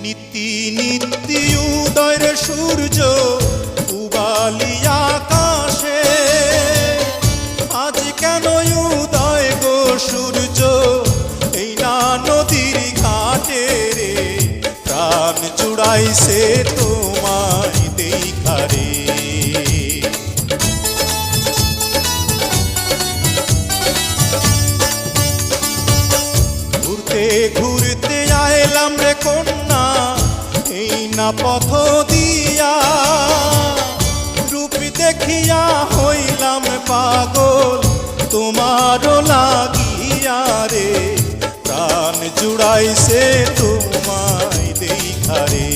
নীতি নীতি উদয়ের সূর্য উবালি আকাশে, আজ কেন উদয় গো সূর্য এই না নদীর ঘাটে রে, প্রাণ জুড়াইছে তোমায় দেখারে। ঘুরতে ঘুরতে আইলাম রে কন্যা এই না পথ দিয়া, রূপ দেখিয়া হইলাম পাগল তোমারও লাগিয়া রে, প্রাণ জুড়াইছে তোমায় দেখারে।